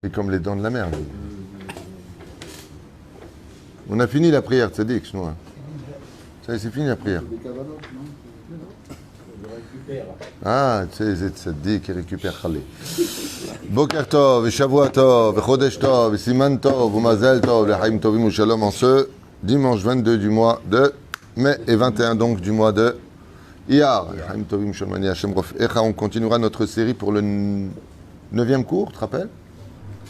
C'est comme les dents de la mer. On a fini la prière, tzaddik, nous. Ça y est, c'est fini la prière. Ah, tu sais, c'est tzaddik qui récupère Khalé. Boker Tov, Shavua Tov, Chodesh Tov, Siman Tov, Mazel Tov, Lechaim Tovim Shalom en ce dimanche 22 du mois de mai et 21 donc du mois de Iyar. Lechaim Tovim Shalom Hashem Rof Echa. On continuera notre série pour le 9e cours, tu te rappelles?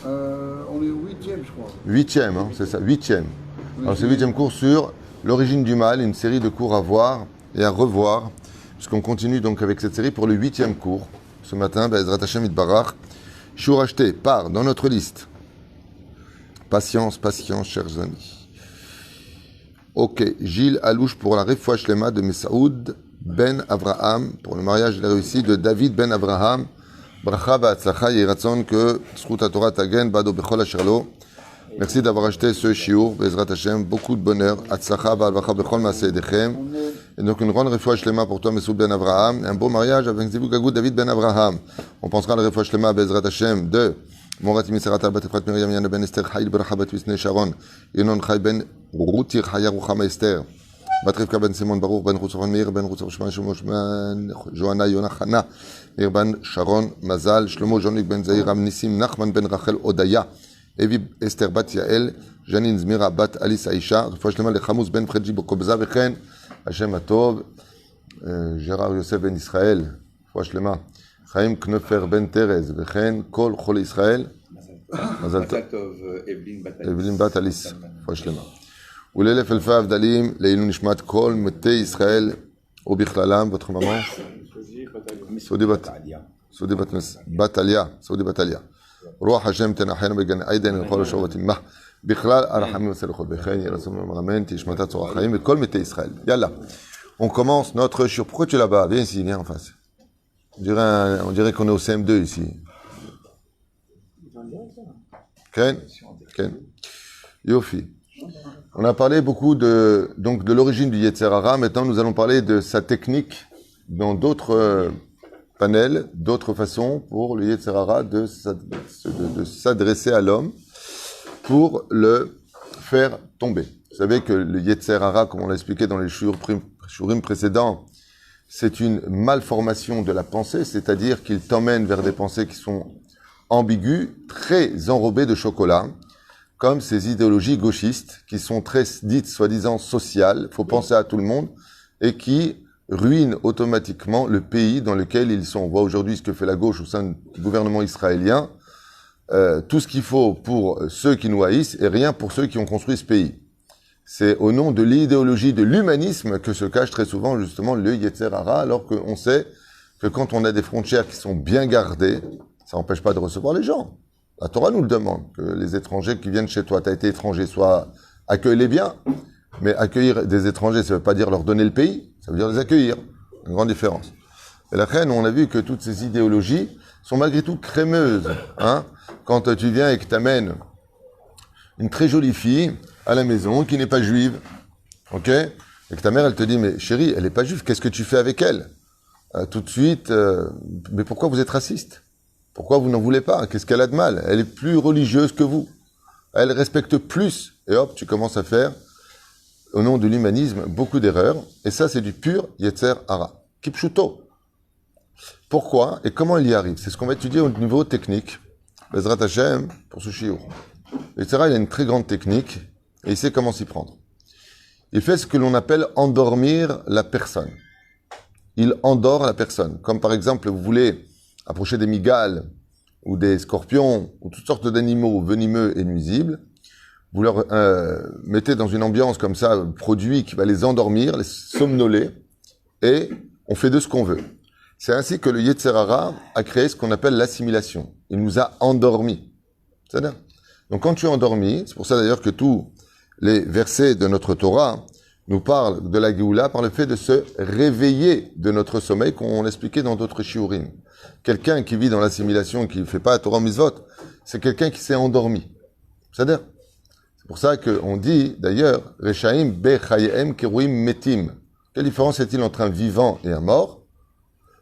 On est au 8e, je crois. 8e, hein, c'est ça, 8e. Alors c'est le 8e cours sur l'origine du mal, une série de cours à voir et à revoir, puisqu'on continue donc avec cette série pour le 8e cours. Ce matin, Be'ezrat Hashem Itbarach, Shiur acheté par, dans notre liste. Patience, patience, chers amis. Ok, Gilles Alouche pour la Refoua Shlema de Messaoud Ben Avraham, pour le mariage de la réussie de David Ben Avraham. Bracha Ba'atzlacha, Yeratzon que Zchut HaTorah Tagen Bado Bechol Asher Lo. Merci d'avoir acheté ce shiur, Bezrat Hashem, beaucoup de bonheur. Atzlacha Ba'alvacha Bechol Maaseh Yedechem. Et donc une grande refoua shlema pour toi, Messaoud Ben Avraham. Un beau mariage avec Zivug Agou David Ben Avraham. On pensera à la refoua shlema Bezrat Hashem de Morat Miserata Bat Efrat Miriam Yana Ben Esther Chayil Bracha Bat Visnei Sharon. Yenon Chay Ben Routir Chaya Ruchama Esther. Bat Rivka Ben Simon Baruch Ben Routzofan Meir Ben Routzofan Shmoshman Johanna Yonah Chana Meir Ben Sharon Mazal Shlomo Jean-Luc Ben Zahir Ram Nissim Nachman Ben Rachel Odaya Evi Esther Bat Yael Janine Zmira Bat Alice Aisha Refoua shlema Lechamuz Ben Fredji Bokobza Vechen Hashem Atov Gérard Yosef Ben Israël Refoua shlema Chaim Knofer Ben Terez Vechen Kol Chol Israël Mazal Tov Evelyn Bat Alice Refoua shlema ולאלף אלפי הבדלים לעילוי נשמת כל מתי ישראל ובכללם, votre maman סעודי בת עליה רוח השם תנחנו בגן עדן לכל השעות עמה בכלל הרחמים והסליחות וכן יהי רצון ומרמן תשמתה צורך חיים וכל מתי ישראל. Yalla, on commence notre shiur. Pourquoi tu es là-bas? Viens ici, viens en face. On dirait qu'on est au CM2 ici. Ken Yofi. On a parlé beaucoup de l'origine du Yetzer Hara. Maintenant, nous allons parler de sa technique dans d'autres panels, d'autres façons pour le Yetzer Hara de s'adresser à l'homme pour le faire tomber. Vous savez que le Yetzer Hara, comme on l'a expliqué dans les shurim précédents, c'est une malformation de la pensée, c'est-à-dire qu'il t'emmène vers des pensées qui sont ambiguës, très enrobées de chocolat, comme ces idéologies gauchistes qui sont très dites soi-disant sociales, faut penser à tout le monde, et qui ruinent automatiquement le pays dans lequel ils sont. On voit aujourd'hui ce que fait la gauche au sein du gouvernement israélien, tout ce qu'il faut pour ceux qui nous haïssent et rien pour ceux qui ont construit ce pays. C'est au nom de l'idéologie de l'humanisme que se cache très souvent justement le Yetzer Hara, alors qu'on sait que quand on a des frontières qui sont bien gardées, ça n'empêche pas de recevoir les gens. La Torah nous le demande, que les étrangers qui viennent chez toi, tu as été étranger, soit accueille-les bien, mais accueillir des étrangers, ça ne veut pas dire leur donner le pays, ça veut dire les accueillir. Une grande différence. Et la reine, on a vu que toutes ces idéologies sont malgré tout crémeuses. Hein, quand tu viens et que tu amènes une très jolie fille à la maison qui n'est pas juive, ok, et que ta mère, elle te dit, mais chérie, elle n'est pas juive, qu'est-ce que tu fais avec elle? Tout de suite, mais pourquoi vous êtes raciste? Pourquoi vous n'en voulez pas? Qu'est-ce qu'elle a de mal? Elle est plus religieuse que vous. Elle respecte plus. Et hop, tu commences à faire, au nom de l'humanisme, beaucoup d'erreurs. Et ça, c'est du pur Yetzer Hara. Kipshuto. Pourquoi et comment il y arrive? C'est ce qu'on va étudier au niveau technique. Bezrat Hashem, pour ce shiur. Yetzer Hara, il a une très grande technique et il sait comment s'y prendre. Il fait ce que l'on appelle endormir la personne. Il endort la personne. Comme par exemple, vous voulez approcher des migales ou des scorpions ou toutes sortes d'animaux venimeux et nuisibles, vous leur mettez dans une ambiance comme ça, un produit qui va les endormir, les somnoler, et on fait de ce qu'on veut. C'est ainsi que le Yetzer Hara a créé ce qu'on appelle l'assimilation. Il nous a endormis. C'est-à-dire, donc quand tu es endormi, c'est pour ça d'ailleurs que tous les versets de notre Torah nous parlent de la Géoula par le fait de se réveiller de notre sommeil, qu'on expliquait dans d'autres shiurim. Quelqu'un qui vit dans l'assimilation, qui ne fait pas Torah Mitzvot, c'est quelqu'un qui s'est endormi. C'est-à-dire, c'est pour ça qu'on dit, d'ailleurs, Rechaim bechayem keruim metim. Quelle différence est-il entre un vivant et un mort?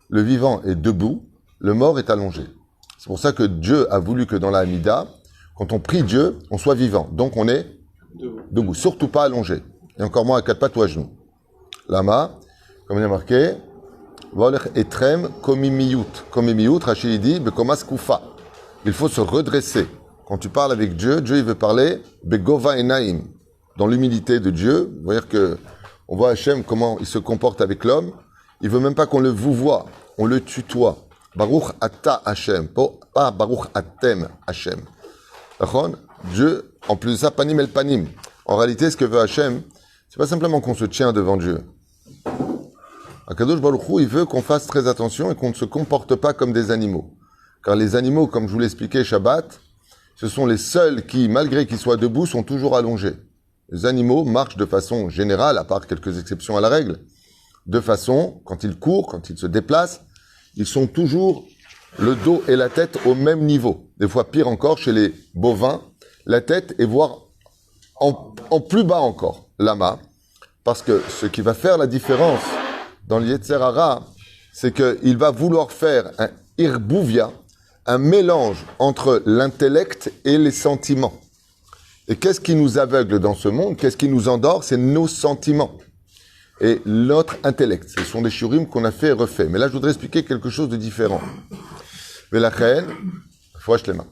Le vivant est debout, le mort est allongé. C'est pour ça que Dieu a voulu que dans la Hamida, quand on prie Dieu, on soit vivant. Donc on est debout. Surtout pas allongé. Et encore moins à quatre pattes ou à genoux. Lama, comme il est marqué, Volech etrem komimiyut. Komimiyut, Rachid dit, bekomas kufa. Il faut se redresser. Quand tu parles avec Dieu, Dieu il veut parler begova enaim. Dans l'humilité de Dieu, vous voyez que on voit Hachem comment il se comporte avec l'homme. Il veut même pas qu'on le vouvoie, on le tutoie. Baruch ata Hachem, pas Baruch atem Hachem. D'accord? Dieu, en plus de ça, panim el panim. En réalité, ce que veut Hachem, c'est pas simplement qu'on se tient devant Dieu. Akadosh Baruch Hu, il veut qu'on fasse très attention et qu'on ne se comporte pas comme des animaux. Car les animaux, comme je vous l'expliquais Shabbat, ce sont les seuls qui, malgré qu'ils soient debout, sont toujours allongés. Les animaux marchent de façon générale, à part quelques exceptions à la règle, de façon, quand ils courent, quand ils se déplacent, ils sont toujours le dos et la tête au même niveau. Des fois pire encore, chez les bovins, la tête est voire en plus bas encore, lama, parce que ce qui va faire la différence dans le Yetzer Hara, c'est qu'il va vouloir faire un irbouvia, un mélange entre l'intellect et les sentiments. Et qu'est-ce qui nous aveugle dans ce monde? Qu'est-ce qui nous endort? C'est nos sentiments. Et notre intellect. Ce sont des shurim qu'on a fait et refait. Mais là, je voudrais expliquer quelque chose de différent. Velachen, fouach les mains.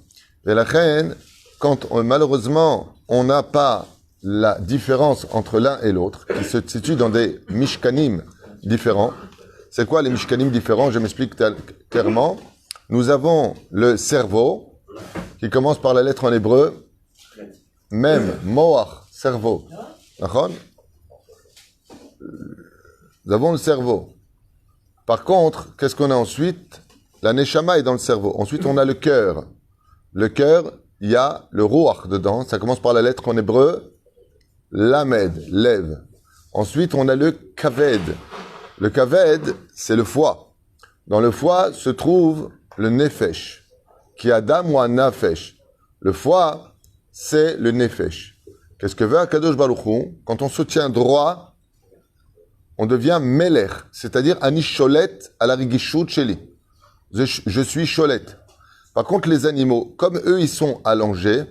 Velachen, quand malheureusement, on n'a pas la différence entre l'un et l'autre, qui se situe dans des mishkanim différents. C'est quoi les mishkanim différents? Je m'explique clairement. Nous avons le cerveau, qui commence par la lettre en hébreu, même, moach, cerveau. D'accord? Nous avons le cerveau. Par contre, qu'est-ce qu'on a ensuite? La neshama est dans le cerveau. Ensuite, on a le cœur. Le cœur, il y a le ruach dedans. Ça commence par la lettre en hébreu, lamed, lève. Ensuite, on a le kaved. Le kaved, c'est le foie. Dans le foie se trouve le nefesh, qui est Adam ou nafesh. Le foie, c'est le nefesh. Qu'est-ce que veut Akadosh Baruch Hu? Quand on se tient droit, on devient meler, c'est-à-dire ani sholet à la rigishut sheli. Je suis sholet. Par contre, les animaux, comme eux, ils sont allongés,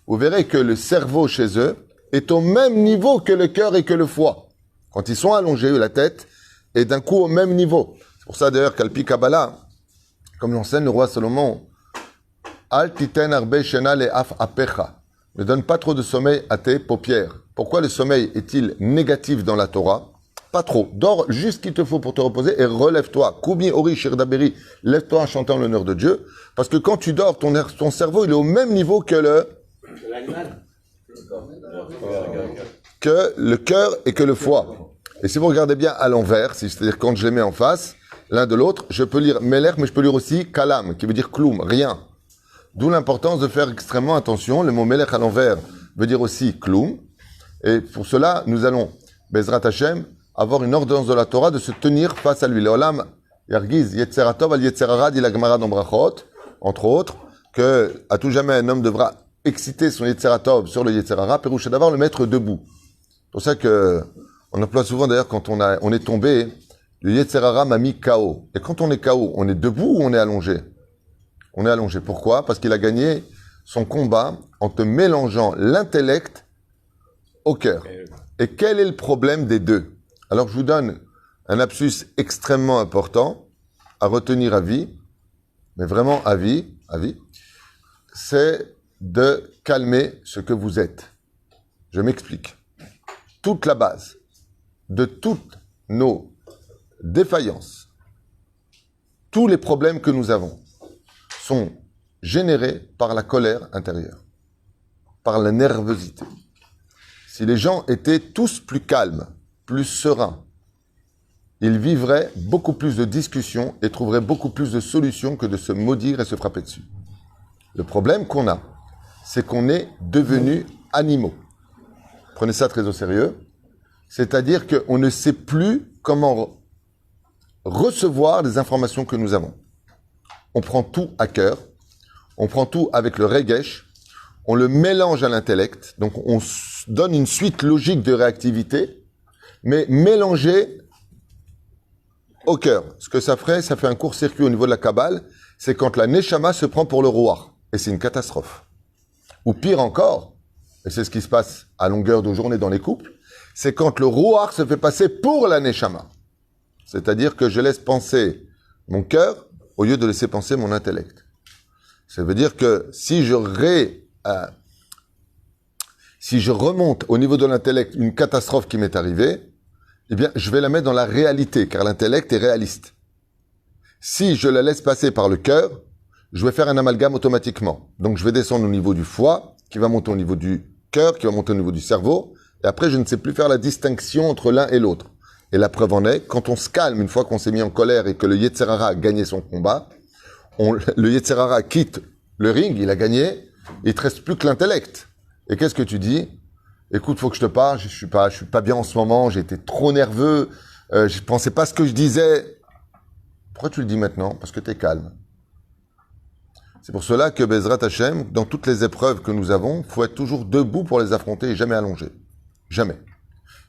vous verrez que le cerveau chez eux est au même niveau que le cœur et que le foie. Quand ils sont allongés, la tête est d'un coup au même niveau. C'est pour ça d'ailleurs qu'Alpi Kabbalah, comme l'enseigne le roi Salomon, Al titen arbe shena le af apecha. Ne donne pas trop de sommeil à tes paupières. Pourquoi le sommeil est-il négatif dans la Torah? Pas trop. Dors juste ce qu'il te faut pour te reposer et relève-toi. Koumi ori shirdaberi. Lève-toi en chantant l'honneur de Dieu. Parce que quand tu dors, ton cerveau, il est au même niveau que le cœur et que le foie. Et si vous regardez bien à l'envers, c'est-à-dire quand je les mets en face, l'un de l'autre, je peux lire Melech, mais je peux lire aussi Kalam, qui veut dire Kloum, rien. D'où l'importance de faire extrêmement attention. Le mot Melech à l'envers veut dire aussi Kloum. Et pour cela, nous allons, Bezrat Hashem, avoir une ordonnance de la Torah de se tenir face à lui. Le Olam Yargiz Yetzeratov al Yetzerara dit la Gemara dans Brachot, entre autres, que à tout jamais un homme devra exciter son Yetzeratov sur le Yetzerara, Pérouche d'avoir le mettre debout. C'est pour ça que on emploie souvent d'ailleurs quand on est tombé, le Yetzerara m'a mis KO. Et quand on est KO, on est debout ou on est allongé? On est allongé. Pourquoi? Parce qu'il a gagné son combat en te mélangeant l'intellect au cœur. Et quel est le problème des deux? Alors je vous donne un lapsus extrêmement important à retenir à vie, mais vraiment à vie, c'est de calmer ce que vous êtes. Je m'explique. Toute la base de toutes nos défaillances, tous les problèmes que nous avons sont générés par la colère intérieure, par la nervosité. Si les gens étaient tous plus calmes, plus sereins, ils vivraient beaucoup plus de discussions et trouveraient beaucoup plus de solutions que de se maudire et se frapper dessus. Le problème qu'on a, c'est qu'on est devenus animaux. Prenez ça très au sérieux. C'est-à-dire qu'on ne sait plus comment recevoir les informations que nous avons. On prend tout à cœur, on prend tout avec le regesh, on le mélange à l'intellect, donc on donne une suite logique de réactivité, mais mélangé au cœur. Ce que ça fait un court-circuit au niveau de la Kabbale, c'est quand la Neshama se prend pour le roi. Et c'est une catastrophe. Ou pire encore, et c'est ce qui se passe à longueur de journée dans les couples, c'est quand le Ruach se fait passer pour la Neshama. C'est-à-dire que je laisse penser mon cœur au lieu de laisser penser mon intellect. Ça veut dire que si je remonte au niveau de l'intellect une catastrophe qui m'est arrivée, eh bien, je vais la mettre dans la réalité, car l'intellect est réaliste. Si je la laisse passer par le cœur, je vais faire un amalgame automatiquement. Donc, je vais descendre au niveau du foie, qui va monter au niveau du cœur, qui va monter au niveau du cerveau, et après, je ne sais plus faire la distinction entre l'un et l'autre. Et la preuve en est, quand on se calme, une fois qu'on s'est mis en colère et que le Yetzer Hara a gagné son combat, le Yetzer Hara quitte le ring, il a gagné, il ne te reste plus que l'intellect. Et qu'est-ce que tu dis? Écoute, faut que je te parle, je suis pas bien en ce moment, j'ai été trop nerveux, je pensais pas ce que je disais. Pourquoi tu le dis maintenant? Parce que tu es calme. C'est pour cela que Bezrat Hashem, dans toutes les épreuves que nous avons, faut être toujours debout pour les affronter et jamais allongé. Jamais.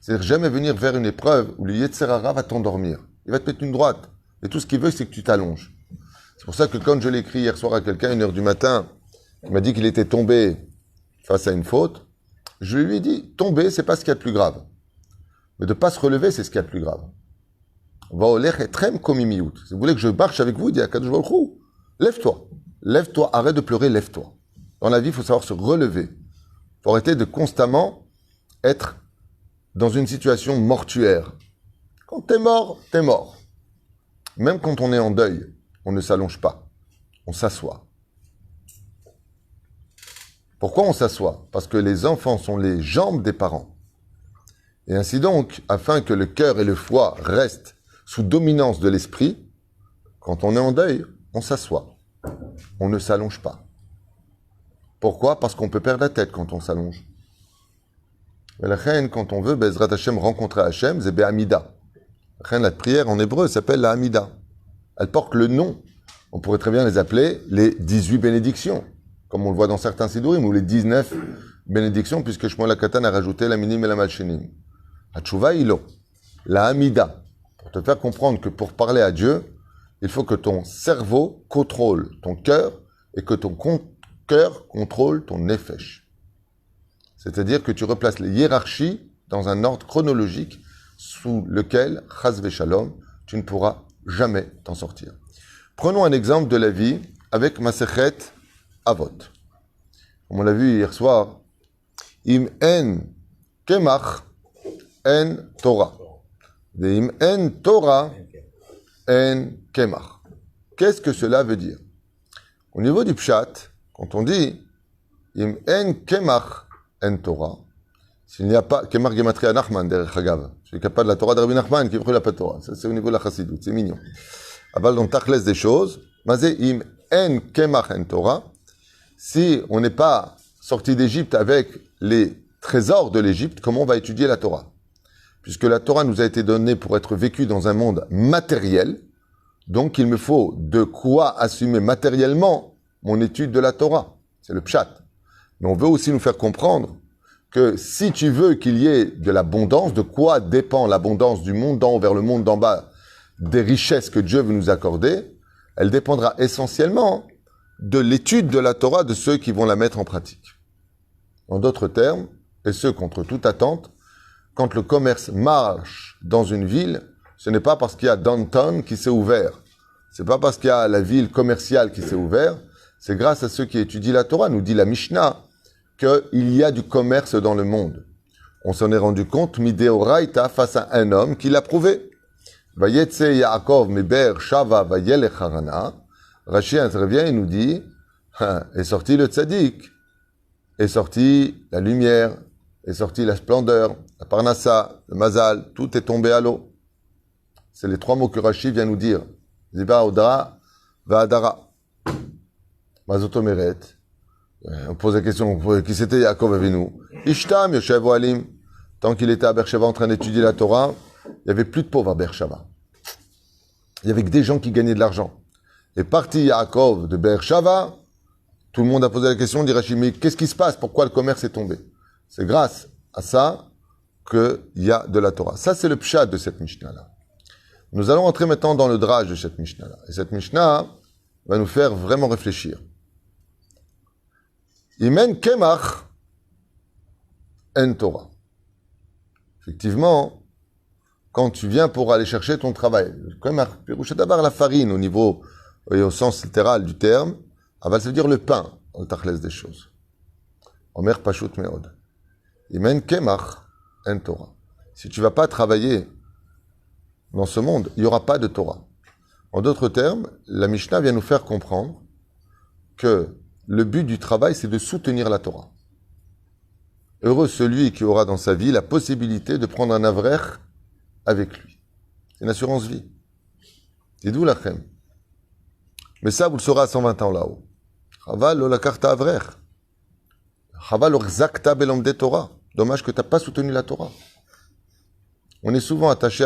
C'est-à-dire jamais venir vers une épreuve où le Yetzer Hara va t'endormir. Il va te mettre une droite. Et tout ce qu'il veut, c'est que tu t'allonges. C'est pour ça que quand je l'ai écrit hier soir à quelqu'un, 1h du matin, il m'a dit qu'il était tombé face à une faute, je lui ai dit, tomber, c'est pas ce qu'il y a de plus grave. Mais de pas se relever, c'est ce qu'il y a de plus grave. Va au lech etrem komimiout. Si vous voulez que je marche avec vous, il dit à Kadosh Baruch Hu, lève-toi. Lève-toi, arrête de pleurer, lève-toi. Dans la vie, il faut savoir se relever. Il faut arrêter de constamment être dans une situation mortuaire. Quand t'es mort, t'es mort. Même quand on est en deuil, on ne s'allonge pas. On s'assoit. Pourquoi on s'assoit? Parce que les enfants sont les jambes des parents. Et ainsi donc, afin que le cœur et le foie restent sous dominance de l'esprit, quand on est en deuil, on s'assoit. On ne s'allonge pas. Pourquoi? Parce qu'on peut perdre la tête quand on s'allonge. Mais la reine, quand on veut, Bezrat Hashem, rencontrer Hashem, c'est Be'amida. La prière en hébreu s'appelle la Hamida. Elle porte le nom. On pourrait très bien les appeler les 18 bénédictions, comme on le voit dans certains sidourim, ou les 19 bénédictions, puisque Shmuel HaKatan a rajouté la minim et la malchenim. Hatshuva ilo, la Hamida, pour te faire comprendre que pour parler à Dieu, il faut que ton cerveau contrôle ton cœur et que ton cœur contrôle ton nefesh. C'est-à-dire que tu replaces les hiérarchies dans un ordre chronologique sous lequel, chas v'shalom, tu ne pourras jamais t'en sortir. Prenons un exemple de la vie avec Masechet Avot. Comme on l'a vu hier soir, im en kemach en Torah. De im en Torah en kemach. Qu'est-ce que cela veut dire? Au niveau du pshat, quand on dit im en kemach en Torah, s'il n'y a pas kemach gematria Nachman derech hagav, celui qui n'a pas de la Torah de Rabbi Nachman qui brûle la Torah, ça c'est au niveau de la chassidut, c'est mignon. Aval dans tachles des choses, mazé im en kemach en Torah, si on n'est pas sorti d'Égypte avec les trésors de l'Égypte, comment on va étudier la Torah? Puisque la Torah nous a été donnée pour être vécue dans un monde matériel, donc il me faut de quoi assumer matériellement mon étude de la Torah. C'est le pshat. Mais on veut aussi nous faire comprendre que si tu veux qu'il y ait de l'abondance, de quoi dépend l'abondance du monde d'en haut vers le monde d'en bas, des richesses que Dieu veut nous accorder, elle dépendra essentiellement de l'étude de la Torah de ceux qui vont la mettre en pratique. En d'autres termes, et ce contre toute attente, quand le commerce marche dans une ville, ce n'est pas parce qu'il y a downtown qui s'est ouvert. C'est pas parce qu'il y a la ville commerciale qui s'est ouverte. C'est grâce à ceux qui étudient la Torah, nous dit la Mishnah, qu'il y a du commerce dans le monde. On s'en est rendu compte, Mideoraita, face à un homme qui l'a prouvé. Vayetse Yaakov Meber Shava Vayelech Harana. Rashi intervient et nous dit, est sorti le tzaddik, est sorti la lumière, est sorti la splendeur, la parnassa, le mazal, tout est tombé à l'eau. C'est les trois mots que Rashi vient nous dire. Ziba Odara, Va'adara. Mazotomeret. On pose la question, qui c'était Yaakov Avinu? Ishtam Yoshev Oalim. Tant qu'il était à Beersheba en train d'étudier la Torah, il n'y avait plus de pauvres à Beersheba. Il y avait que des gens qui gagnaient de l'argent. Et parti Yaakov de Beersheba, tout le monde a posé la question, dit Rashi, mais qu'est-ce qui se passe? Pourquoi le commerce est tombé? C'est grâce à ça qu'il y a de la Torah. Ça, c'est le pshat de cette Mishnah-là. Nous allons entrer maintenant dans le drage de cette Mishnah-là. Et cette Mishnah va nous faire vraiment réfléchir. Imen kemach en Torah. Effectivement, quand tu viens pour aller chercher ton travail, kemach, pirusha davar, la farine au niveau et au sens littéral du terme, aval ça veut dire le pain, on tachlès des choses. Omer pashut meod. Imen kemach en Torah. Si tu vas pas travailler dans ce monde, il n'y aura pas de Torah. En d'autres termes, la Mishnah vient nous faire comprendre que le but du travail, c'est de soutenir la Torah. Heureux celui qui aura dans sa vie la possibilité de prendre un avrer avec lui. C'est une assurance vie. Dites-vous lachem. Mais ça, vous le saurez à 120 ans là-haut. Chaval lo lakarta avrer. Chaval lo rzakta belomde Torah. Dommage que tu n'as pas soutenu la Torah. On est souvent attaché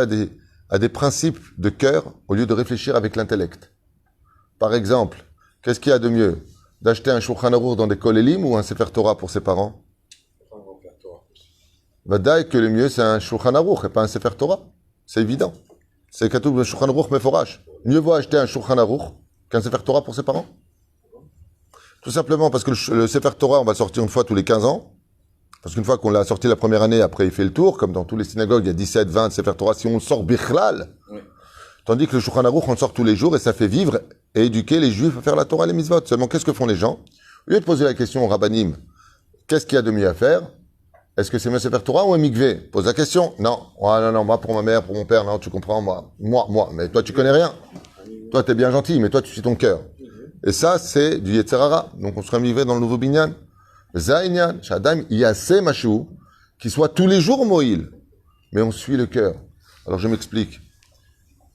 à des principes de cœur au lieu de réfléchir avec l'intellect. Par exemple, qu'est-ce qu'il y a de mieux? D'acheter un Shulchan Aruch dans des kolélim ou un Sefer Torah pour ses parents? Vadaï que le mieux c'est un Shulchan Aruch et pas un Sefer Torah. C'est évident. C'est Katoub le Shulchan Aruch meforash. Mieux vaut acheter un Shulchan Aruch qu'un Sefer Torah pour ses parents. Tout simplement parce que le Sefer Torah, on va sortir une fois tous les 15 ans. Parce qu'une fois qu'on l'a sorti la première année, après il fait le tour, comme dans tous les synagogues, il y a 17, 20 Sefer Torah, si on le sort bichlal. Oui. Tandis que le Shulchan Aruch, on le sort tous les jours et ça fait vivre et éduquer les Juifs à faire la Torah et les mitzvot. Seulement, qu'est-ce que font les gens? Au lieu de poser la question au rabbanim, qu'est-ce qu'il y a de mieux à faire? Est-ce que c'est mieux Sefer Torah ou un mikvé? Pose la question. Non. Oh, non, moi, pour ma mère, pour mon père, non, tu comprends, moi. Mais toi, tu connais rien. Toi, t'es bien gentil, mais toi, tu suis ton cœur. Et ça, c'est du Yetzer Hara. Donc, on sera mikvé dans le nouveau binyan. Zainyan, Shadam, il y a ces machou qui soient tous les jours moïl. Mais on suit le cœur. Alors, je m'explique.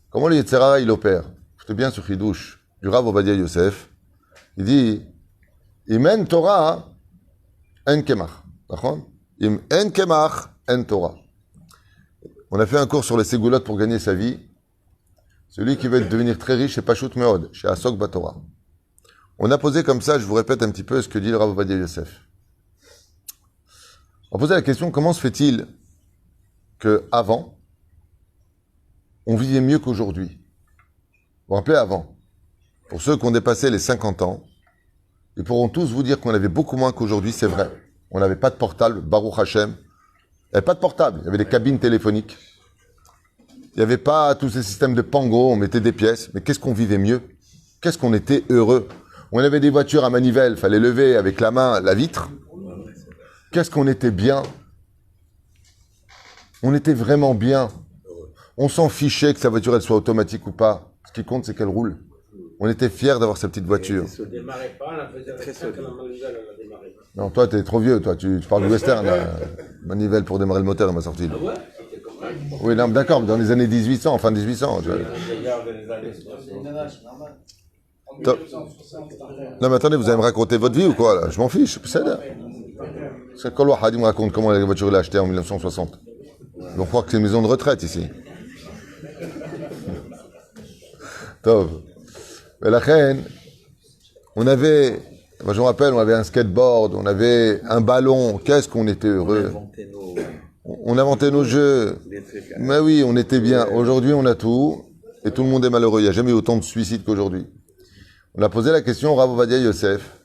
Comment le Yetzer Hara, il opère? Écoutez bien ce chidouche du Rav Ovadia Yosef. Il dit, Imen Torah en kemach. D'accord? Im en kemach en Torah. On a fait un cours sur les ségoulottes pour gagner sa vie. Celui qui veut devenir très riche, c'est Pashut Meod, chez Asok Batorah. On a posé comme ça, je vous répète un petit peu ce que dit le Rav Ovadia Yosef. On a posé la question, comment se fait-il qu'avant, on vivait mieux qu'aujourd'hui? Vous vous rappelez avant? Pour ceux qui ont dépassé les 50 ans, ils pourront tous vous dire qu'on avait beaucoup moins qu'aujourd'hui, c'est vrai. On n'avait pas de portable, Baruch Hashem. Il n'y avait pas de portable, il y avait des cabines téléphoniques. Il n'y avait pas tous ces systèmes de pango, on mettait des pièces. Mais qu'est-ce qu'on vivait mieux? Qu'est-ce qu'on était heureux? On avait des voitures à manivelle, fallait lever avec la main la vitre. Qu'est-ce qu'on était bien? On était vraiment bien. On s'en fichait que sa voiture elle soit automatique ou pas. Ce qui compte, c'est qu'elle roule. On était fiers d'avoir sa petite voiture. Elle ne démarrait pas, elle faisait très seule. Non, toi, t'es trop vieux, toi. Tu parles du western, la manivelle pour démarrer le moteur, elle m'a sorti. Ah ouais? Oui, non, d'accord, mais dans les années 1800, fin 1800. Tu vois. Non, mais attendez, vous allez me raconter votre vie ou quoi, là? Je m'en fiche, c'est ça. Parce que quand le Hadim me raconte comment la voiture l'a achetée en 1960. Ils vont croire que c'est une maison de retraite, ici. Tov. Mais la reine, on avait, moi je me rappelle, on avait un skateboard, on avait un ballon. Qu'est-ce qu'on était heureux. On inventait nos jeux. Mais oui, on était bien. Aujourd'hui, on a tout. Et tout le monde est malheureux. Il n'y a jamais eu autant de suicides qu'aujourd'hui. On a posé la question au Rav Ovadia Yosef.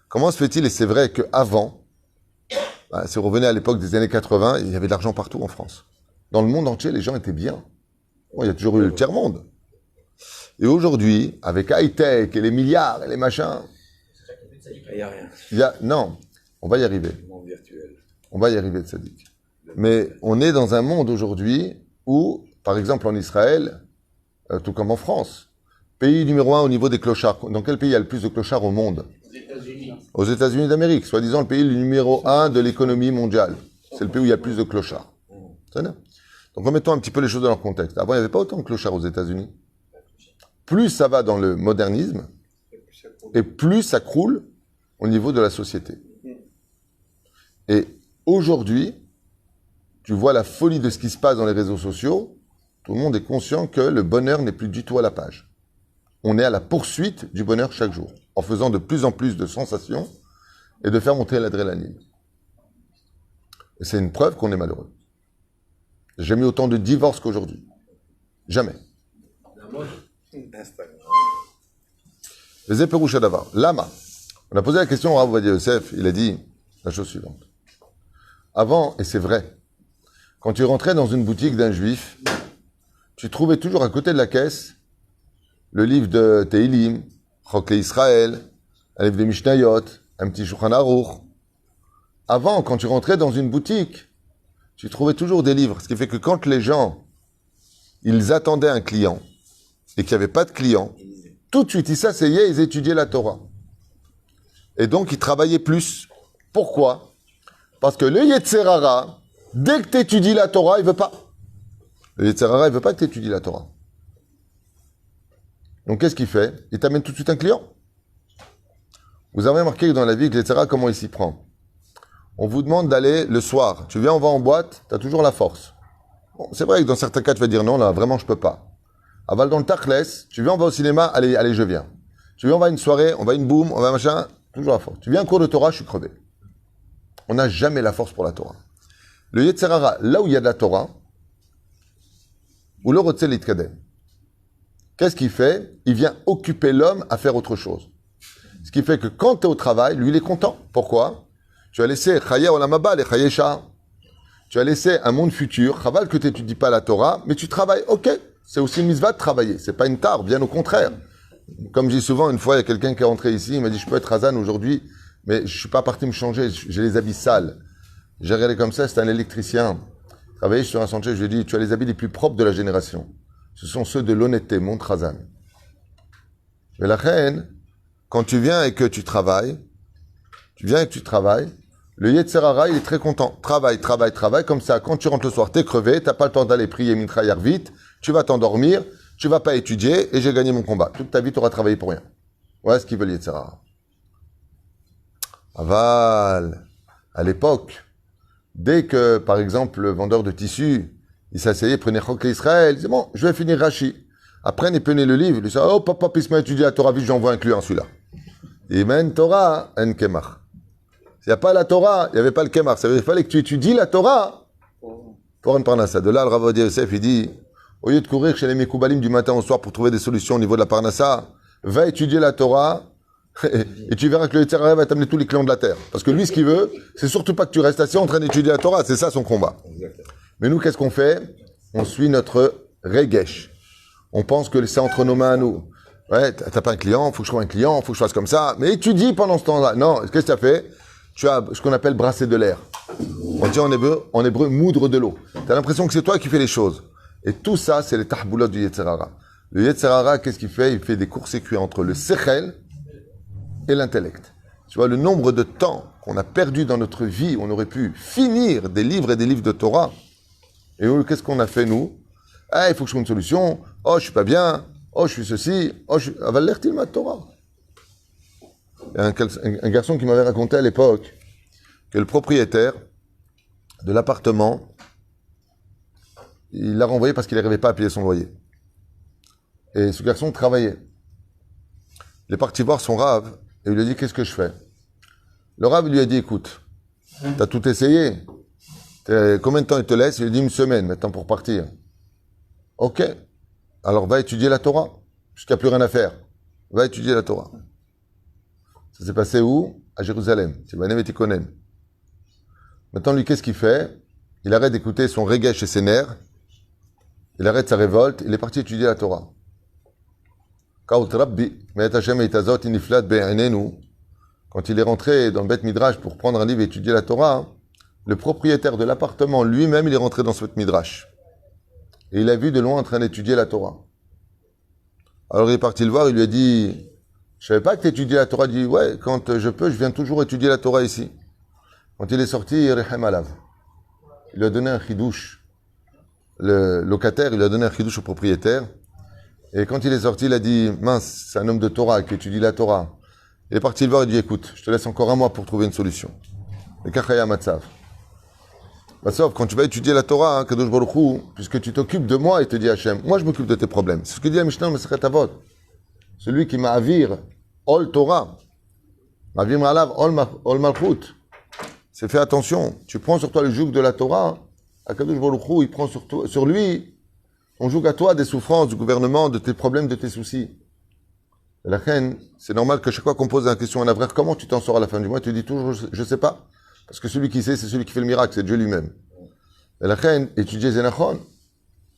Comment se fait-il, et c'est vrai qu'avant, si on revenait à l'époque des années 80, il y avait de l'argent partout en France. Dans le monde entier, les gens étaient bien. Bon, il y a toujours eu le tiers-monde. Et aujourd'hui, avec high-tech et les milliards et les machins, il n'y a rien. Non, on va y arriver. On va y arriver, Tzadik. Mais on est dans un monde aujourd'hui où, par exemple en Israël, tout comme en France, pays numéro 1 au niveau des clochards. Dans quel pays il y a le plus de clochards au monde? Aux États-Unis d'Amérique, soi-disant le pays numéro 1 de l'économie mondiale. C'est le pays où il y a le plus de clochards. C'est ça? Donc remettons un petit peu les choses dans leur contexte. Avant, il n'y avait pas autant de clochards aux États-Unis. Plus ça va dans le modernisme, et plus ça croule au niveau de la société. Et aujourd'hui, tu vois la folie de ce qui se passe dans les réseaux sociaux, tout le monde est conscient que le bonheur n'est plus du tout à la page. On est à la poursuite du bonheur chaque jour, en faisant de plus en plus de sensations et de faire monter l'adrénaline. Et c'est une preuve qu'on est malheureux. J'ai jamais eu autant de divorces qu'aujourd'hui. Jamais. Les éperouches d'avar. Lama. On a posé la question au Rav Ovadia Yosef, il a dit la chose suivante. Avant, et c'est vrai, quand tu rentrais dans une boutique d'un juif, tu trouvais toujours à côté de la caisse le livre de Teilim, Chokle Israël, un livre de Mishnayot, un petit Shulchan Aruch. Avant, quand tu rentrais dans une boutique, tu trouvais toujours des livres. Ce qui fait que quand les gens, ils attendaient un client et qu'il n'y avait pas de client, tout de suite, ils s'asseyaient, ils étudiaient la Torah. Et donc, ils travaillaient plus. Pourquoi? Parce que le Yetzer Hara, dès que tu étudies la Torah, il veut pas. Le Yetzer Hara, il veut pas que tu étudies la Torah. Donc, qu'est-ce qu'il fait? Il t'amène tout de suite un client. Vous avez remarqué que dans la vie, que le Yetzer Hara, comment il s'y prend? On vous demande d'aller le soir. Tu viens, on va en boîte, tu as toujours la force. Bon, c'est vrai que dans certains cas, tu vas dire non, là, vraiment, je peux pas. Aval dans le Tachles, tu viens, on va au cinéma, allez, allez, je viens. Tu viens, on va à une soirée, on va à une boum, on va à machin, toujours la force. Tu viens à un cours de Torah, je suis crevé. On n'a jamais la force pour la Torah. Le Yetzer Hara, là où il y a de la Torah, ou le Rotzel Itkadem, qu'est-ce qu'il fait? Il vient occuper l'homme à faire autre chose. Ce qui fait que quand tu es au travail, lui, il est content. Pourquoi? Tu as laissé Chaya Olam Haba et Chaya Shah. Tu as laissé un monde futur. Chaval que tu n'étudies pas la Torah, mais tu travailles. Ok, c'est aussi une mitzvah de travailler. C'est pas une tare, bien au contraire. Comme je dis souvent, une fois, il y a quelqu'un qui est rentré ici, il m'a dit, je peux être Hazan aujourd'hui, mais je suis pas parti me changer, j'ai les habits sales. J'ai regardé comme ça, c'est un électricien. Il travaillait sur un chantier, je lui ai dit, tu as les habits les plus propres de la génération. Ce sont ceux de l'honnêteté, montre Hazan. Mais la reine, quand tu viens et que tu travailles, le Yetzer Hara, il est très content. Travaille, comme ça, quand tu rentres le soir, t'es crevé, t'as pas le temps d'aller prier Mincha Yarvit, tu vas t'endormir, tu vas pas étudier, et j'ai gagné mon combat. Toute ta vie, tu auras travaillé pour rien. Voilà ce qu'ils veulent Yetzer Hara. Aval, à l'époque, dès que, par exemple, le vendeur de tissus, il s'asseyait, prenait Chokle Israël, il disait, bon, je vais finir Rashi. Après, il prenait le livre, il disait, oh, papa, il se met à étudier la Torah, vite, j'en vois inclure celui-là. Et men Torah, en Kemach. S'il n'y a pas la Torah, il n'y avait pas le Kemach. Ça veut dire qu'il fallait que tu étudies la Torah pour un parnassa. De là, le Rav Ovadia Yosef, il dit, au lieu de courir chez les Mekoubalim du matin au soir pour trouver des solutions au niveau de la parnassa, va étudier la Torah et tu verras que le Yetzer Hara va t'amener tous les clients de la terre. Parce que lui, ce qu'il veut, c'est surtout pas que tu restes assis en train d'étudier la Torah. C'est ça son combat. Mais nous, qu'est-ce qu'on fait? On suit notre regesh. On pense que c'est entre nos mains à nous. Ouais, t'as pas un client, faut que je trouve un client, faut que je fasse comme ça. Mais étudie pendant ce temps-là. Non, qu'est-ce que tu as fait? Tu as ce qu'on appelle brasser de l'air. On dit en hébreu, moudre de l'eau. Tu as l'impression que c'est toi qui fais les choses. Et tout ça, c'est les tahboulot du Yetzer Hara. Le Yetzer Hara, qu'est-ce qu'il fait? Il fait des courts-circuits entre le sechel et l'intellect. Tu vois, le nombre de temps qu'on a perdu dans notre vie, on aurait pu finir des livres et des livres de Torah. Et qu'est-ce qu'on a fait, nous? Ah, il faut que je trouve une solution. Oh, je suis pas bien. Oh, je suis ceci. Oh, je suis... Avallertil ma Torah. Il y a un garçon qui m'avait raconté à l'époque que le propriétaire de l'appartement, il l'a renvoyé parce qu'il n'arrivait pas à payer son loyer. Et ce garçon travaillait. Il est parti voir son Rav et il lui a dit, qu'est-ce que je fais? Le Rav lui a dit, écoute, t'as tout essayé. Combien de temps il te laisse? Il lui a dit, une semaine maintenant pour partir. Ok. Alors va étudier la Torah. Jusqu'à plus rien à faire. Va étudier la Torah. Ça s'est passé où? À Jérusalem. Tibanem et Tikonen. Maintenant, lui, qu'est-ce qu'il fait? Il arrête d'écouter son regesh et ses nerfs. Il arrête sa révolte. Il est parti étudier la Torah. Quand il est rentré dans le Beth Midrash pour prendre un livre et étudier la Torah, le propriétaire de l'appartement lui-même, il est rentré dans ce Beth Midrash. Et il a vu de loin en train d'étudier la Torah. Alors il est parti le voir, il lui a dit, je savais pas que tu étudiais la Torah. Il dit, ouais, quand je peux, je viens toujours étudier la Torah ici. Quand il est sorti, il lui a donné un chidouche. Le locataire, il lui a donné un chidouche au propriétaire. Et quand il est sorti, il a dit, mince, c'est un homme de Torah qui étudie la Torah. Il est parti le voir, il dit, écoute, je te laisse encore un mois pour trouver une solution. Et Kachaya Matzav. Sauf quand tu vas étudier la Torah, Kadosh Baruch Hu, puisque tu t'occupes de moi, il te dit Hachem, moi je m'occupe de tes problèmes. C'est ce que dit la Mishnah Masechet Avot. Celui qui m'a avir Ol Torah, ma'avir Malav Ol Malchut. C'est fais attention, tu prends sur toi le joug de la Torah, Kadosh Baruch Hu, il prend sur lui, on joue à toi des souffrances du gouvernement, de tes problèmes, de tes soucis. Et la reine, c'est normal que chaque fois qu'on pose la question à un avraire, comment tu t'en sors à la fin du mois, tu dis toujours, je sais pas. Parce que celui qui sait, c'est celui qui fait le miracle, c'est Dieu lui-même. Et la reine, étudier Zenachon,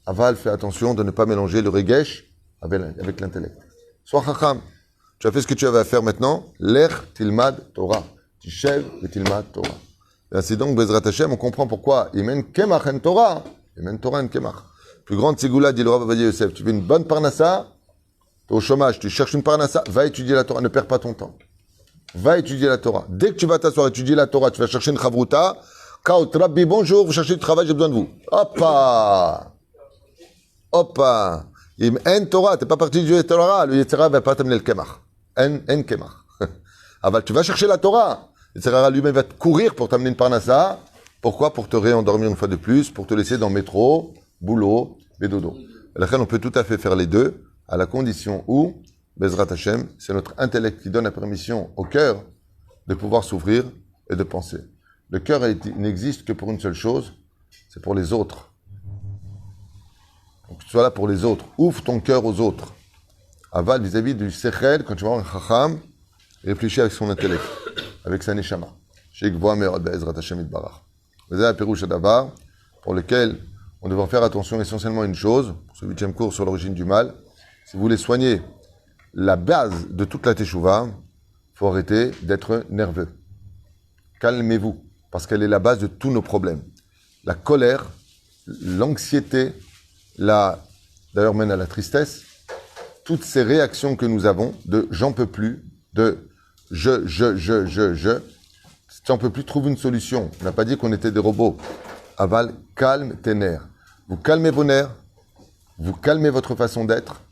Aval, fais attention de ne pas mélanger le regesh avec l'intellect. Sois chacham. Tu as fait ce que tu avais à faire maintenant. L'er tilmad Torah. Tishev et tilmad Torah. Et ainsi donc, Bezrat Hashem, on comprend pourquoi. Imen kemach en Torah. Imen Torah en kemach. Plus grande Ségoula, dit le Rav Avadia Yosef. Tu veux une bonne parnassa, tu es au chômage, tu cherches une parnassa, va étudier la Torah. Ne perds pas ton temps. Va étudier la Torah. Dès que tu vas t'asseoir étudier la Torah, tu vas chercher une chavruta. Kaut Rabbi, bonjour, vous cherchez du travail, j'ai besoin de vous. Hoppa! Hoppa! En Torah, t'es pas parti du Torah, le Yetzirah va pas t'amener le kemach. En kemach. Aval, tu vas chercher la Torah. Le Yetzirah lui-même va te courir pour t'amener une parnassa. Pourquoi? Pour te réendormir une fois de plus, pour te laisser dans métro, boulot et dodo. À laquelle on peut tout à fait faire les deux, à la condition où, Bezrat Hashem, c'est notre intellect qui donne la permission au cœur de pouvoir s'ouvrir et de penser. Le cœur n'existe que pour une seule chose, c'est pour les autres. Donc tu sois là pour les autres. Ouvre ton cœur aux autres. Aval vis-à-vis du sechel, quand tu vas voir un chacham, réfléchis avec son intellect, avec sa neshama. Sheikh Voamer Bezrat Hashem Itbarach. C'est un Pérouche Davar, pour lequel on devra faire attention essentiellement à une chose, pour ce 8e cours sur l'origine du mal. Si vous voulez soigner la base de toute la teshuva, il faut arrêter d'être nerveux. Calmez-vous, parce qu'elle est la base de tous nos problèmes. La colère, l'anxiété, d'ailleurs mène à la tristesse. Toutes ces réactions que nous avons de j'en peux plus, de je, si tu n'en peux plus, trouve une solution. On n'a pas dit qu'on était des robots. Aval, calme tes nerfs. Vous calmez vos nerfs, vous calmez votre façon d'être,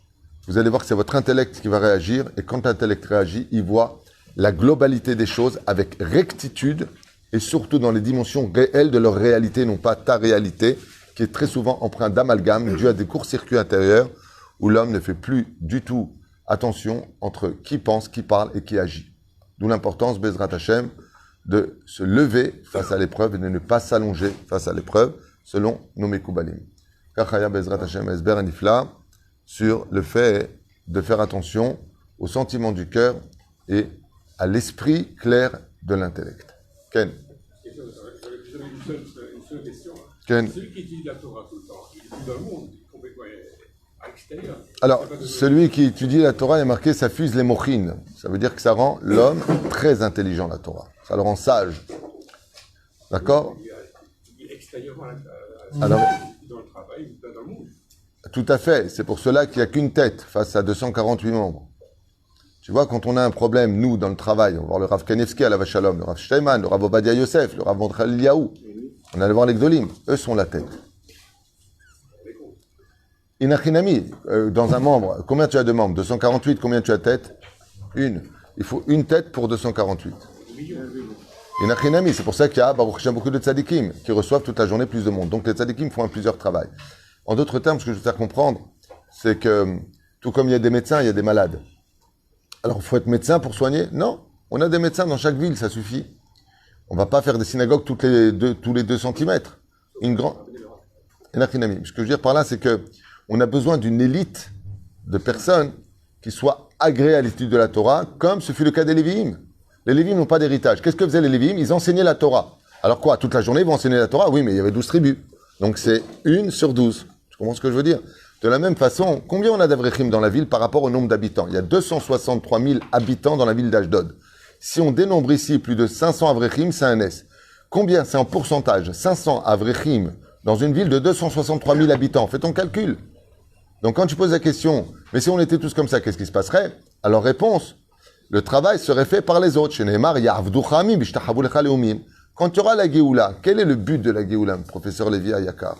vous allez voir que c'est votre intellect qui va réagir, et quand l'intellect réagit, il voit la globalité des choses avec rectitude, et surtout dans les dimensions réelles de leur réalité, non pas ta réalité, qui est très souvent empreinte d'amalgame, dû à des courts-circuits intérieurs, où l'homme ne fait plus du tout attention entre qui pense, qui parle et qui agit. D'où l'importance, Bezrat Hashem, de se lever face à l'épreuve et de ne pas s'allonger face à l'épreuve, selon nos Mekoubalim. Kachaya Bezrat Hashem Esber Anifla, sur le fait de faire attention aux sentiments du cœur et à l'esprit clair de l'intellect. Ken. J'avais une seule question. Ken. Celui qui étudie la Torah tout le temps, il est plus dans le monde, complètement à l'extérieur. Alors, celui qui étudie la Torah est marqué, ça fuse les mochines. Ça veut dire que ça rend l'homme très intelligent, la Torah. Ça le rend sage. D'accord? Il est extérieurement Alors, dans le travail, dans le monde. Tout à fait. C'est pour cela qu'il n'y a qu'une tête face à 248 membres. Tu vois, quand on a un problème, nous, dans le travail, on va voir le Rav Kanevski à la Vachalom, le Rav Steinman, le Rav Obadia Yosef, le Rav Mordechai Eliyahu. On allait voir les Gdolim. Eux sont la tête. Inachinami, dans un membre, combien tu as de membres? 248, combien tu as de têtes? Une. Il faut une tête pour 248. Inachinami, c'est pour ça qu'il y a Baruch Hashem, beaucoup de tzadikim qui reçoivent toute la journée plus de monde. Donc les tzadikim font plusieurs travail. En d'autres termes, ce que je veux faire comprendre, c'est que tout comme il y a des médecins, il y a des malades. Alors, il faut être médecin pour soigner? Non. On a des médecins dans chaque ville, ça suffit. On ne va pas faire des synagogues tous les 2 centimètres. Une grande... Inachinami. Ce que je veux dire par là, c'est que on a besoin d'une élite de personnes qui soient agréées à l'étude de la Torah, comme ce fut le cas des Lévi'im. Les Lévi'im n'ont pas d'héritage. Qu'est-ce que faisaient les Lévi'im? Ils enseignaient la Torah. Alors quoi? Toute la journée, ils vont enseigner la Torah? Oui, mais il y avait 12 tribus. Donc c'est 1 sur 12. Tu comprends ce que je veux dire? De la même façon, combien on a d'Avrechim dans la ville par rapport au nombre d'habitants? Il y a 263 000 habitants dans la ville d'Ashdod. Si on dénombre ici plus de 500 Avrechim, c'est un S. Combien? C'est en pourcentage. 500 Avrechim dans une ville de 263 000 habitants. Fais ton calcul. Donc quand tu poses la question, mais si on était tous comme ça, qu'est-ce qui se passerait? Alors réponse, le travail serait fait par les autres. Chez Nehemar, Ya'avdu Chamim, Bishtachavu Lecha Leumim. Quand tu auras la Géoula, quel est le but de la Géoula, professeur Lévi Ayakar?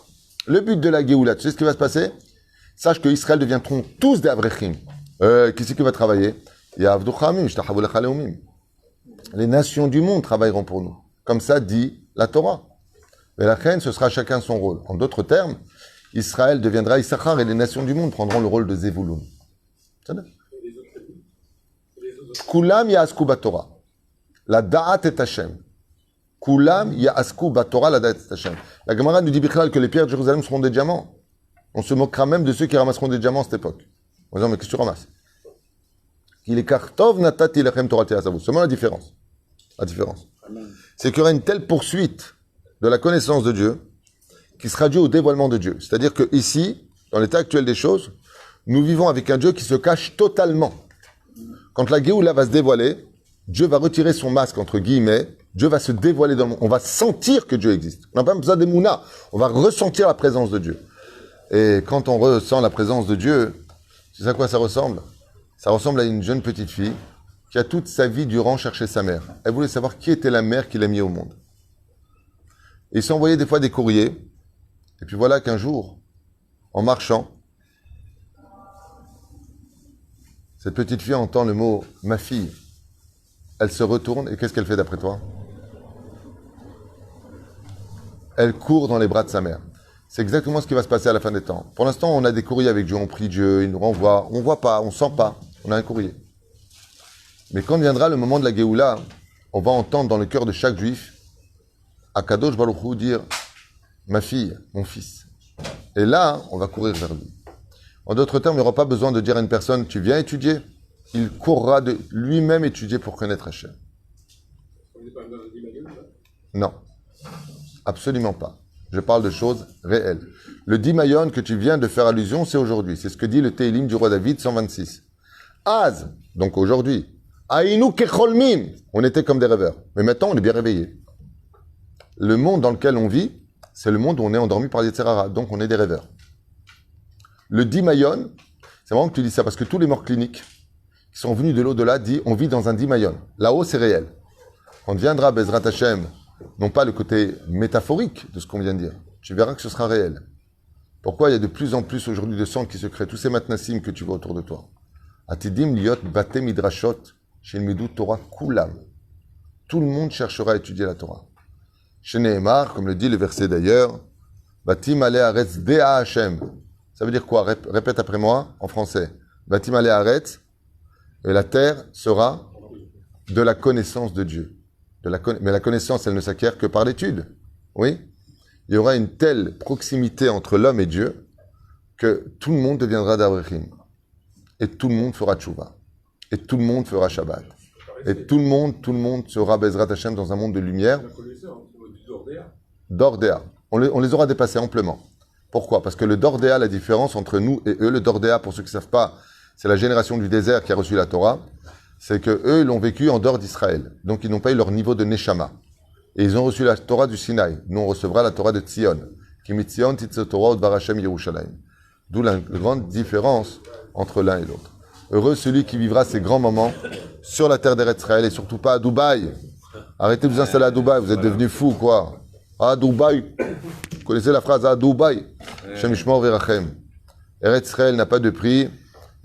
Le but de la Géoula, tu sais ce qui va se passer? Sache que Israël deviendront tous des Avrechim. Qui c'est qui va travailler? Ya'avdu Chamim, Bishtachavu Lecha Leumim. Les nations du monde travailleront pour nous. Comme ça dit la Torah. Mais la reine, ce sera chacun son rôle. En d'autres termes, Israël deviendra Issachar et les nations du monde prendront le rôle de Zevulun. Kulam ya'asku b'Torah. La da'at et Hashem. Kulam ya'asku b'Torah la da'at et Hashem. La Gemara nous dit Bichlal que les pierres de Jérusalem seront des diamants. On se moquera même de ceux qui ramasseront des diamants à cette époque. En disant, mais qu'est-ce que tu ramasses? Il est kartov natati lechem torati asavu. Seulement la différence. La différence. C'est qu'il y aura une telle poursuite de la connaissance de Dieu qui sera due au dévoilement de Dieu. C'est-à-dire que ici, dans l'état actuel des choses, nous vivons avec un Dieu qui se cache totalement. Quand la Géoula va se dévoiler, Dieu va retirer son masque, entre guillemets, Dieu va se dévoiler dans le monde. On va sentir que Dieu existe. On n'a pas besoin d'émouna. On va ressentir la présence de Dieu. Et quand on ressent la présence de Dieu, tu sais à quoi ça ressemble? Ça ressemble à une jeune petite fille qui a toute sa vie durant cherché sa mère. Elle voulait savoir qui était la mère qui l'a mis au monde. Et ils s'envoyaient des fois des courriers. Et puis voilà qu'un jour, en marchant, cette petite fille entend le mot « ma fille ». Elle se retourne et qu'est-ce qu'elle fait d'après toi? Elle court dans les bras de sa mère. C'est exactement ce qui va se passer à la fin des temps. Pour l'instant, on a des courriers avec Dieu, on prie Dieu, il nous renvoie, on ne voit pas, on ne sent pas, on a un courrier. Mais quand viendra le moment de la Géoula, on va entendre dans le cœur de chaque juif Akadosh Baruch Hu dire « ma fille, mon fils ». Et là, on va courir vers lui. En d'autres termes, il n'y aura pas besoin de dire à une personne « tu viens étudier ». Il courra de lui-même étudier pour connaître Hachem. Non, absolument pas. Je parle de choses réelles. Le Dimayon que tu viens de faire allusion, c'est aujourd'hui. C'est ce que dit le Télim du roi David 126. Az, donc aujourd'hui. Aïnou kecholmim. On était comme des rêveurs. Mais maintenant, on est bien réveillés. Le monde dans lequel on vit, c'est le monde où on est endormi par les Yetzirah. Donc, on est des rêveurs. Le Dimayon, c'est vraiment que tu dis ça parce que tous les morts cliniques qui sont venus de l'au-delà disent on vit dans un Dimayon. Là-haut, c'est réel. Quand viendra Bezrat Hashem, non pas le côté métaphorique de ce qu'on vient de dire, tu verras que ce sera réel. Pourquoi il y a de plus en plus aujourd'hui de sang qui se crée, tous ces matnassim que tu vois autour de toi. Atidim liot bate midrashot shelmidu Torah kulam. Tout le monde cherchera à étudier la Torah. Chez Nehemar, comme le dit le verset d'ailleurs, batim ale aretz dea Hashem. Ça veut dire quoi? Répète après moi en français. Batim ale aretz, et la terre sera de la connaissance de Dieu. Mais la connaissance, elle ne s'acquiert que par l'étude. Oui? Il y aura une telle proximité entre l'homme et Dieu que tout le monde deviendra d'Avrechim. Et tout le monde fera tchouva. Et tout le monde fera Shabbat. Et tout le monde sera Bezrat Hashem dans un monde de lumière. Dordéa. On les aura dépassés amplement. Pourquoi? Parce que le Dordéa, la différence entre nous et eux, le Dordéa, pour ceux qui ne savent pas, c'est la génération du désert qui a reçu la Torah. C'est que eux, ils l'ont vécu en dehors d'Israël. Donc, ils n'ont pas eu leur niveau de Neshama. Et ils ont reçu la Torah du Sinaï. Nous, on recevra la Torah de Tzion. Ki mitzion titze Torah od barachem Yerushalayim. D'où la grande différence entre l'un et l'autre. Heureux celui qui vivra ces grands moments sur la terre d'Eretz Israël et surtout pas à Dubaï. Arrêtez de vous installer à Dubaï, vous êtes devenus fous, quoi. À Dubaï. Vous connaissez la phrase à Dubaï. Shem Yishmor Verachem. Eretz Israël n'a pas de prix et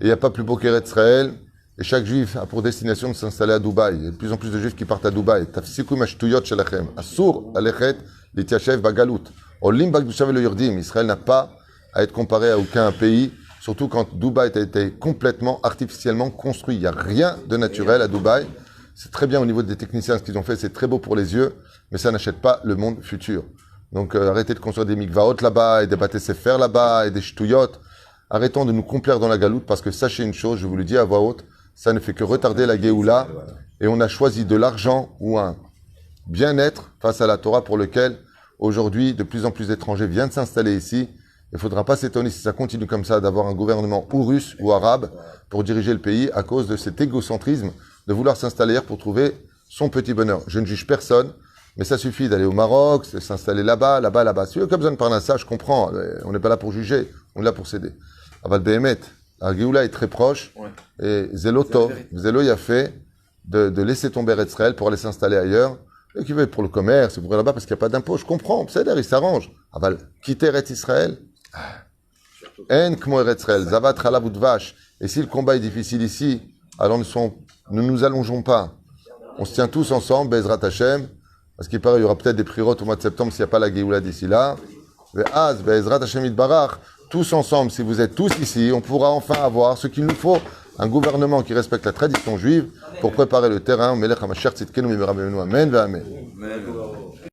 il n'y a pas plus beau qu'Eretz Israël. Et chaque juif a pour destination de s'installer à Dubaï. Il y a de plus en plus de juifs qui partent à Dubaï. Tafsikum ashtuyot shelachem. Asur alechet litiashev bagalut. Olim bagdushav le yurdim. Israël n'a pas à être comparé à aucun pays, surtout quand Dubaï a été complètement artificiellement construit. Il n'y a rien de naturel à Dubaï. C'est très bien au niveau des techniciens ce qu'ils ont fait. C'est très beau pour les yeux, mais ça n'achète pas le monde futur. Donc arrêtez de construire des mikvaot là-bas et des bâtés sefer là-bas et des shtuyot. Arrêtons de nous complaire dans la galoute parce que sachez une chose, je vous le dis à voix haute, ça ne fait que retarder la Géoula et on a choisi de l'argent ou un bien-être face à la Torah pour lequel aujourd'hui de plus en plus d'étrangers viennent s'installer ici. Il ne faudra pas s'étonner si ça continue comme ça d'avoir un gouvernement ou russe ou arabe pour diriger le pays à cause de cet égocentrisme de vouloir s'installer pour trouver son petit bonheur. Je ne juge personne, mais ça suffit d'aller au Maroc, de s'installer là-bas. Si vous avez besoin de parler de ça, je comprends. On n'est pas là pour juger, on est là pour s'aider. Aval Behemet, la Géoula est très proche, et Zélo Tov, Zélo y a fait de laisser tomber Eretz Israël pour aller s'installer ailleurs, et qui veut pour le commerce, pour là-bas parce qu'il n'y a pas d'impôt, je comprends, c'est-à-dire, il s'arrange. Aval, quitter Eretz Israël, En kmo Eretz Israël, Zavat Chalav Udvash, et si le combat est difficile ici, alors ne nous allongeons pas. On se tient tous ensemble, Bezrat Hashem, parce qu'il paraît, il y aura peut-être des prirotes au mois de septembre s'il n'y a pas la Géoula d'ici là. Ve'az, Bezrat Hashem Itbarach, tous ensemble, si vous êtes tous ici, on pourra enfin avoir ce qu'il nous faut, un gouvernement qui respecte la tradition juive pour préparer le terrain. Melech HaMashiach Tzidkenu Mimera B'Menu. Amen ve'amen.